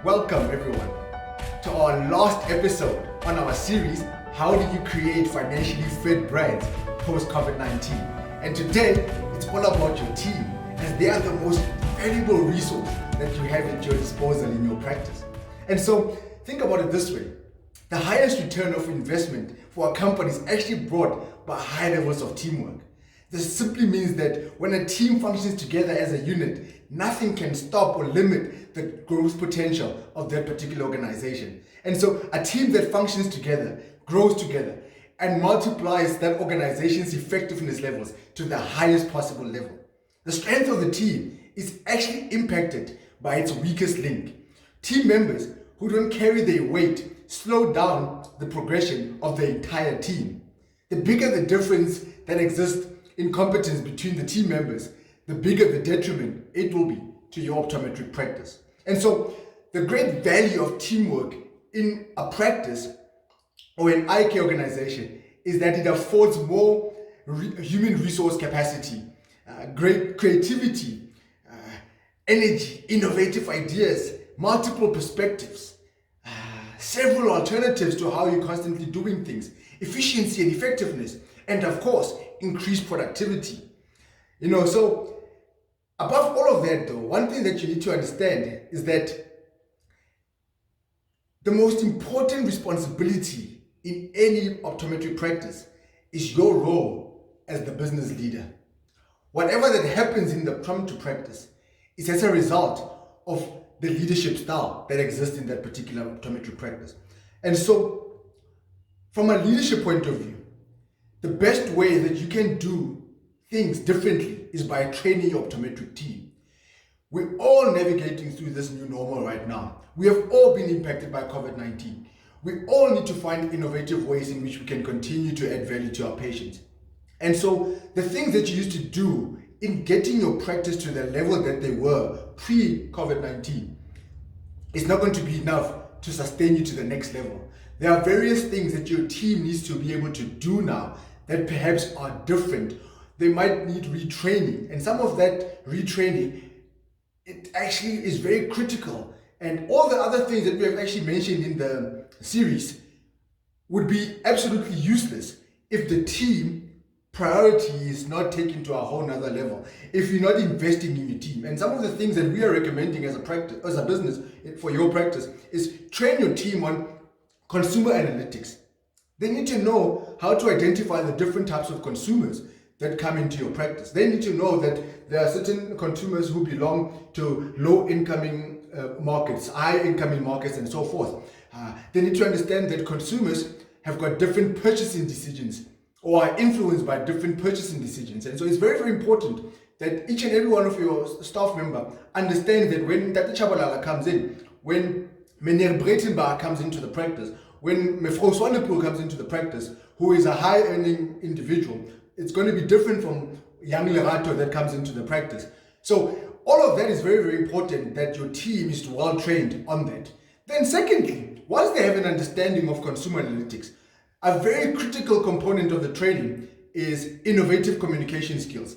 Welcome everyone to our last episode on our series, How Do You Create Financially Fit Brands Post-COVID-19? And today, it's all about your team, as they are the most valuable resource that you have at your disposal in your practice. And so, think about it this way. The highest return of investment for a company is actually brought by high levels of teamwork. This simply means that when a team functions together as a unit, nothing can stop or limit the growth potential of that particular organization. And so a team that functions together, grows together, and multiplies that organization's effectiveness levels to the highest possible level. The strength of the team is actually impacted by its weakest link. Team members who don't carry their weight slow down the progression of the entire team. The bigger the difference that exists in competence between the team members, the bigger the detriment it will be to your optometric practice. And so the great value of teamwork in a practice or an eye care organization is that it affords more human resource capacity, great creativity, energy, innovative ideas, multiple perspectives, several alternatives to how you're constantly doing things, efficiency and effectiveness, and of course, increased productivity. So above all of that though, one thing that you need to understand is that the most important responsibility in any optometric practice is your role as the business leader. Whatever that happens in the come to practice is as a result of the leadership style that exists in that particular optometric practice. And so from a leadership point of view, the best way that you can do things differently is by training your optometric team. We're all navigating through this new normal right now. We have all been impacted by COVID-19. We all need to find innovative ways in which we can continue to add value to our patients. And so the things that you used to do in getting your practice to the level that they were pre-COVID-19 is not going to be enough to sustain you to the next level. There are various things that your team needs to be able to do now that perhaps are different. They might need retraining, and some of that retraining, it actually is very critical. And all the other things that we have actually mentioned in the series would be absolutely useless if the team priority is not taken to a whole nother level, if you're not investing in your team. And some of the things that we are recommending as a practice, as a business for your practice, is train your team on consumer analytics. They need to know how to identify the different types of consumers that come into your practice. They need to know that there are certain consumers who belong to low-incoming markets, high-incoming markets, and so forth. They need to understand that consumers have got different purchasing decisions or are influenced by different purchasing decisions. And so it's very, very important that each and every one of your staff member understand that when Tati Chabalala comes in, when Meneer Breitenbach comes into the practice, when Mefro Swanepoel comes into the practice, who is a high-earning individual, it's going to be different from young Lerato that comes into the practice. So all of that is very, very important, that your team is well trained on that. Then secondly, once they have an understanding of consumer analytics, a very critical component of the training is innovative communication skills.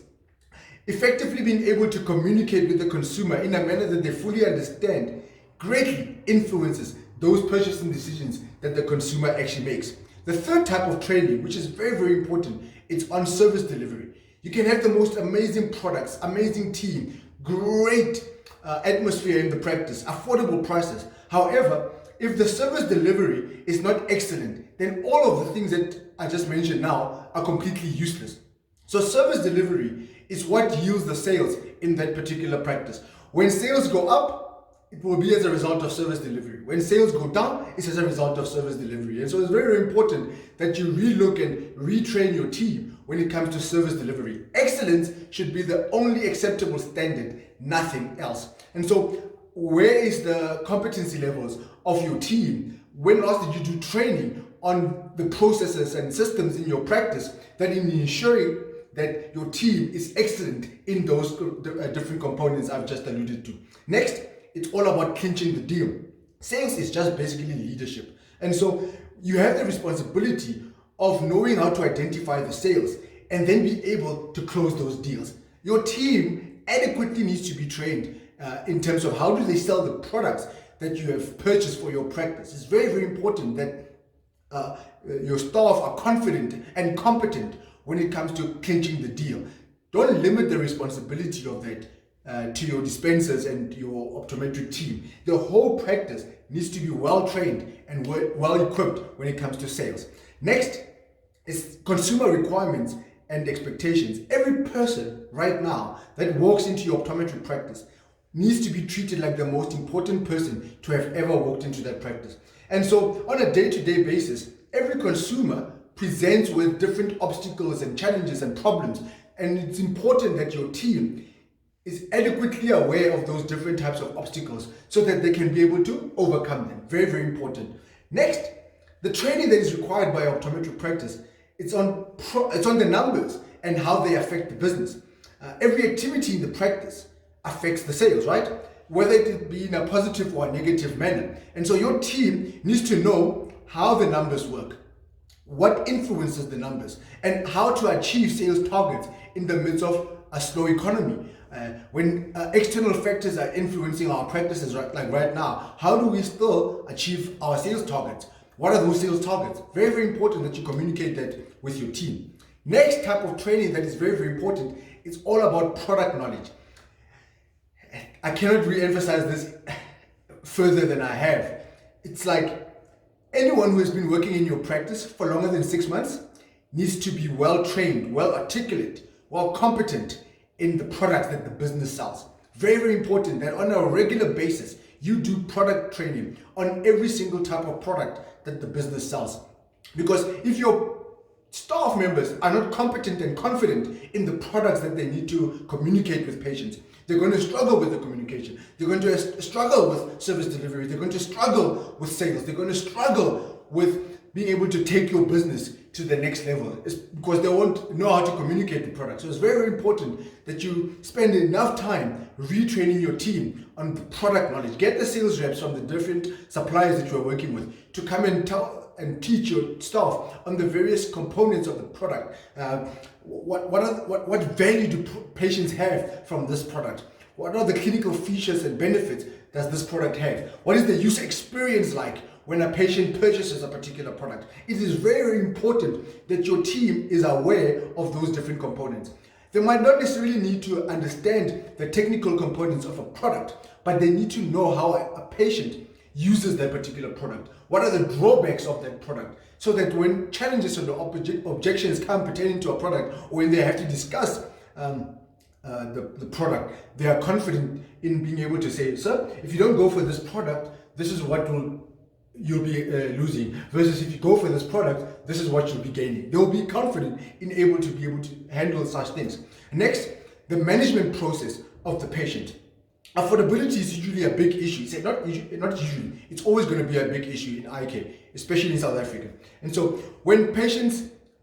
Effectively being able to communicate with the consumer in a manner that they fully understand greatly influences those purchasing decisions that the consumer actually makes. The third type of training, which is very, very important, it's on service delivery. You can have the most amazing products, amazing team, great atmosphere in the practice, affordable prices. However, if the service delivery is not excellent, then all of the things that I just mentioned now are completely useless. So service delivery is what yields the sales in that particular practice. When sales go up, it will be as a result of service delivery. When sales go down, it's as a result of service delivery. And so it's very, very important that you relook and retrain your team when it comes to service delivery. Excellence should be the only acceptable standard, nothing else. And so where is the competency levels of your team? When last did you do training on the processes and systems in your practice that in ensuring that your team is excellent in those different components I've just alluded to? Next, it's all about clinching the deal. Sales is just basically leadership. And so you have the responsibility of knowing how to identify the sales and then be able to close those deals. Your team adequately needs to be trained in terms of how do they sell the products that you have purchased for your practice. It's very, very important that your staff are confident and competent when it comes to clinching the deal. Don't limit the responsibility of that to your dispensers and your optometric team. The whole practice needs to be well trained and well equipped when it comes to sales. Next is consumer requirements and expectations. Every person right now that walks into your optometry practice needs to be treated like the most important person to have ever walked into that practice. And so on a day-to-day basis, every consumer presents with different obstacles and challenges and problems. And it's important that your team is adequately aware of those different types of obstacles so that they can be able to overcome them. Very, very important. Next, the training that is required by optometric practice, it's on the numbers and how they affect the business. Every activity in the practice affects the sales, right? Whether it be in a positive or a negative manner. And so your team needs to know how the numbers work, what influences the numbers, and how to achieve sales targets in the midst of a slow economy. When external factors are influencing our practices right now, how do we still achieve our sales targets? What are those sales targets? Very, very important that you communicate that with your team. Next type of training that is very, very important is all about product knowledge. I cannot re-emphasize this further than I have. It's like anyone who has been working in your practice for longer than 6 months needs to be well trained, well articulate, well competent in the products that the business sells. Very, very important that on a regular basis, you do product training on every single type of product that the business sells. Because if your staff members are not competent and confident in the products that they need to communicate with patients, they're going to struggle with the communication. They're going to struggle with service delivery. They're going to struggle with sales. They're going to struggle with being able to take your business to the next level. It's because they won't know how to communicate the product. So it's very, very important that you spend enough time retraining your team on the product knowledge. Get the sales reps from the different suppliers that you are working with to come and tell and teach your staff on the various components of the product. What value do patients have from this product? What are the clinical features and benefits does this product have? What is the user experience like when a patient purchases a particular product? It is very important that your team is aware of those different components. They might not necessarily need to understand the technical components of a product, but they need to know how a patient uses that particular product. What are the drawbacks of that product? So that when challenges or the objections come pertaining to a product, or when they have to discuss the product, they are confident in being able to say, sir, if you don't go for this product, this is what you'll be losing, versus if you go for this product, this is what you'll be gaining. They'll be confident in be able to handle such things. Next, the management process of the patient. Affordability is usually a big issue. It's not usually, it's always going to be a big issue in eye care, especially in South Africa. And so when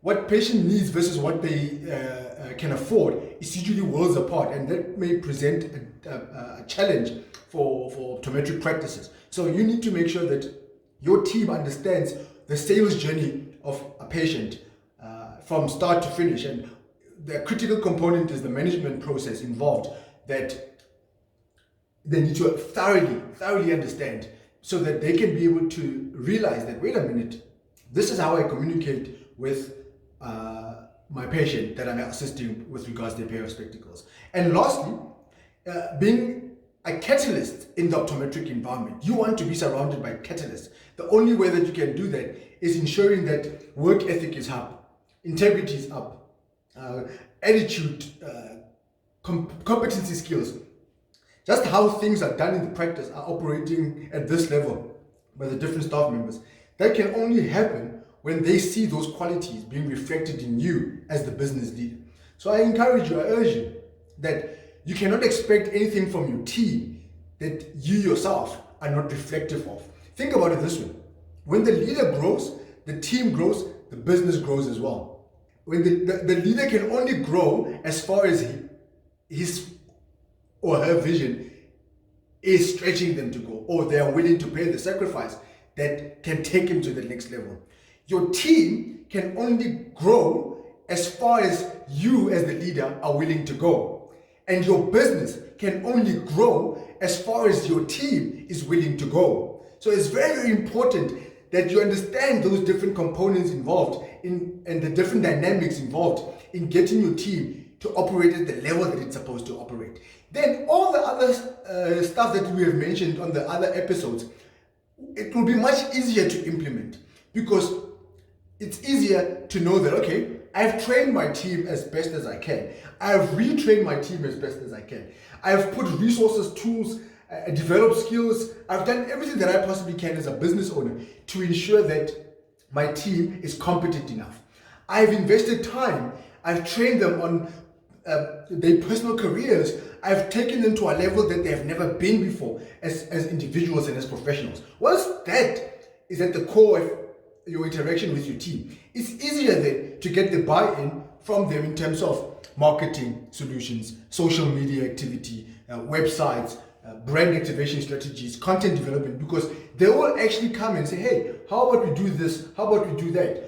what patient needs versus what they can afford is usually worlds apart, and that may present a challenge for optometric practices. So you need to make sure that your team understands the sales journey of a patient from start to finish, and the critical component is the management process involved that they need to thoroughly understand, so that they can be able to realize that, wait a minute, this is how I communicate with my patient that I'm assisting with regards to a pair of spectacles. And lastly, being a catalyst in the optometric environment. You want to be surrounded by catalysts. The only way that you can do that is ensuring that work ethic is up, integrity is up, attitude, competency skills. Just how things are done in the practice are operating at this level by the different staff members. That can only happen when they see those qualities being reflected in you as the business leader. So I encourage you, I urge you, that you cannot expect anything from your team that you yourself are not reflective of. Think about it this way. When the leader grows, the team grows, the business grows as well. When the leader can only grow as far as his or her vision is stretching them to go, or they are willing to pay the sacrifice that can take him to the next level. Your team can only grow as far as you as the leader are willing to go. And your business can only grow as far as your team is willing to go. So it's very, very important that you understand those different components involved in and the different dynamics involved in getting your team to operate at the level that it's supposed to operate. Then all the other stuff that we have mentioned on the other episodes, it will be much easier to implement, because it's easier to know that, okay, I've trained my team as best as I can. I've retrained my team as best as I can. I've put resources, tools, developed skills. I've done everything that I possibly can as a business owner to ensure that my team is competent enough. I've invested time. I've trained them on their personal careers. I've taken them to a level that they have never been before as individuals and as professionals. Once that is at the core of your interaction with your team, it's easier then to get the buy-in from them in terms of marketing solutions, social media activity, websites, brand activation strategies, content development, because they will actually come and say, hey, how about we do this? How about we do that?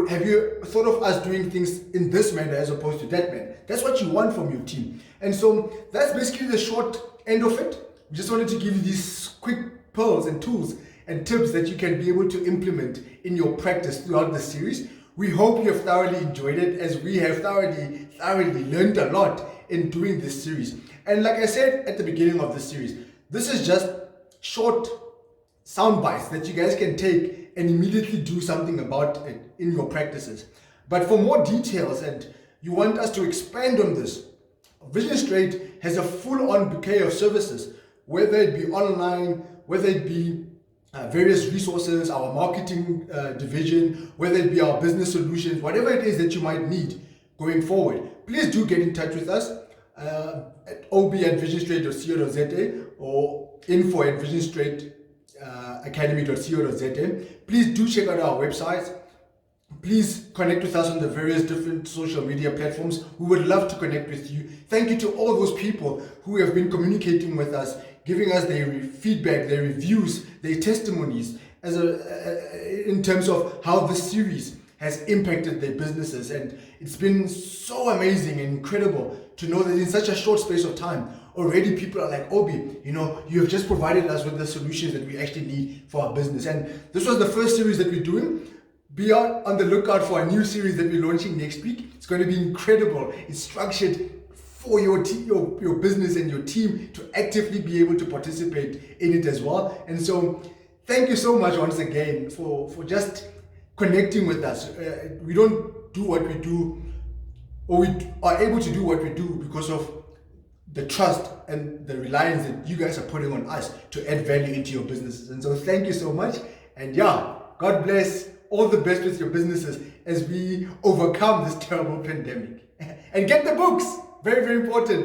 Have you thought of us doing things in this manner as opposed to that manner? That's what you want from your team. And so that's basically the short end of it. We just wanted to give you these quick pearls and tools and tips that you can be able to implement in your practice throughout the series. We hope you have thoroughly enjoyed it, as we have thoroughly learned a lot in doing this series. And like I said at the beginning of the series, this is just short sound bites that you guys can take and immediately do something about it in your practices. But for more details, and you want us to expand on this, Vision Straight has a full-on bouquet of services, whether it be online, whether it be various resources, our marketing division, whether it be our business solutions, whatever it is that you might need going forward. Please do get in touch with us at ob@visionstraight.co.za or info@visionstraightacademy.co.za. Please do check out our website. Please connect with us on the various different social media platforms. We would love to connect with you. Thank you to all those people who have been communicating with us, giving us their feedback, their reviews, their testimonies in terms of how this series has impacted their businesses. And it's been so amazing and incredible to know that in such a short space of time, already people are like, Obi, you have just provided us with the solutions that we actually need for our business. And this was the first series that we're doing. Be on the lookout for a new series that we're launching next week. It's going to be incredible. It's structured for your business and your team to actively be able to participate in it as well. And so thank you so much once again for just connecting with us. We don't do what we do, or we are able to do what we do because of the trust and the reliance that you guys are putting on us to add value into your businesses. And so thank you so much. And God bless. All the best with your businesses as we overcome this terrible pandemic. And get the books. Very, very important.